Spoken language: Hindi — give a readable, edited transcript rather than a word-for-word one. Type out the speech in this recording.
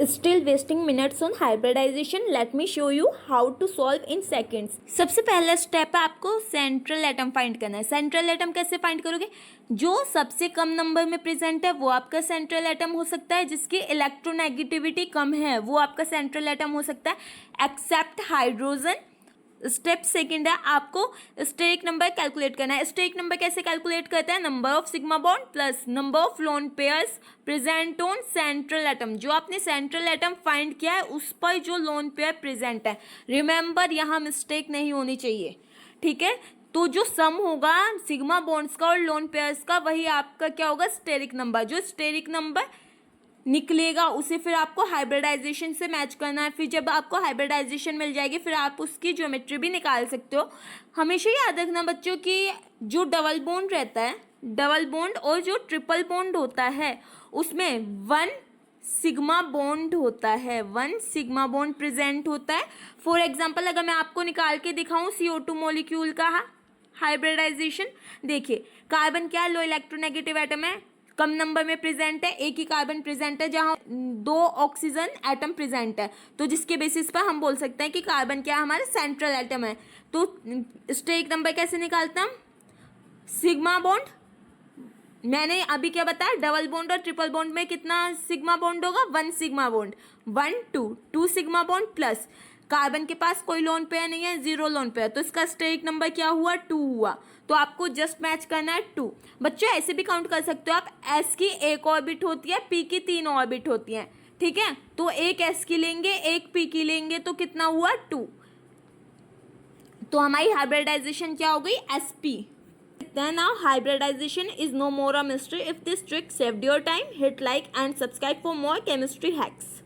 Still wasting minutes on hybridization. Let me show you how to solve in seconds. सबसे पहला स्टेप है आपको सेंट्रल एटम फाइंड करना है. सेंट्रल एटम कैसे फाइंड करोगे? जो सबसे कम नंबर में प्रेजेंट है वो आपका सेंट्रल एटम हो सकता है. जिसकी इलेक्ट्रोनेगेटिविटी कम है वो आपका सेंट्रल एटम हो सकता है, एक्सेप्ट हाइड्रोजन. स्टेप सेकंड है आपको स्टेरिक नंबर कैलकुलेट करना है. स्टेरिक नंबर कैसे कैलकुलेट करते हैं? Number of sigma bond plus number of lone pairs present on central atom. जो आपने सेंट्रल एटम फाइंड किया है उस पर जो लोन पेयर प्रेजेंट है. रिमेंबर यहाँ मिस्टेक नहीं होनी चाहिए, ठीक है. तो जो सम होगा सिग्मा बॉन्ड्स का और लोन पेयर्स का वही आपका क्या होगा? Steric number. जो स्टेरिक नंबर निकलेगा उसे फिर आपको हाइब्रिडाइजेशन से मैच करना है. फिर जब आपको हाइब्रिडाइजेशन मिल जाएगी फिर आप उसकी ज्योमेट्री भी निकाल सकते हो. हमेशा याद रखना बच्चों कि जो डबल बॉन्ड रहता है, डबल बॉन्ड और जो ट्रिपल बॉन्ड होता है उसमें वन सिग्मा बॉन्ड होता है, वन सिग्मा बॉन्ड प्रेजेंट होता है. फॉर एग्जाम्पल अगर मैं आपको निकाल के दिखाऊं CO2 मॉलिक्यूल का हाइब्रिडाइजेशन, देखिए कार्बन क्या है? लो इलेक्ट्रोनेगेटिव एटम है, कम नंबर में प्रेजेंट है, एक ही कार्बन प्रेजेंट है जहां 2 ऑक्सीजन एटम प्रेजेंट है. तो जिसके बेसिस पर हम बोल सकते हैं कि कार्बन क्या हमारा सेंट्रल एटम है. तो स्टेरिक नंबर कैसे निकालते हम? सिग्मा बॉन्ड, मैंने अभी क्या बताया, डबल बॉन्ड और ट्रिपल बॉन्ड में कितना सिग्मा बॉन्ड होगा? 1 sigma bond, 1 2 sigma bond plus carbon के पास कोई लोन पेयर नहीं है, 0 लोन पेयर, तो इसका स्टेरिक नंबर क्या हुआ? 2 हुआ. तो आपको जस्ट मैच करना है 2. बच्चों ऐसे भी काउंट कर सकते हो आप, S की एक ऑर्बिट होती है, P की 3 ऑर्बिट होती हैं, ठीक है. तो एक S की लेंगे एक P की लेंगे तो कितना हुआ? 2. तो हमारी हाइब्रिडाइजेशन क्या हो गई? SP. Now hybridization is no more a mystery. If this trick saved your time, hit like and subscribe for more chemistry hacks.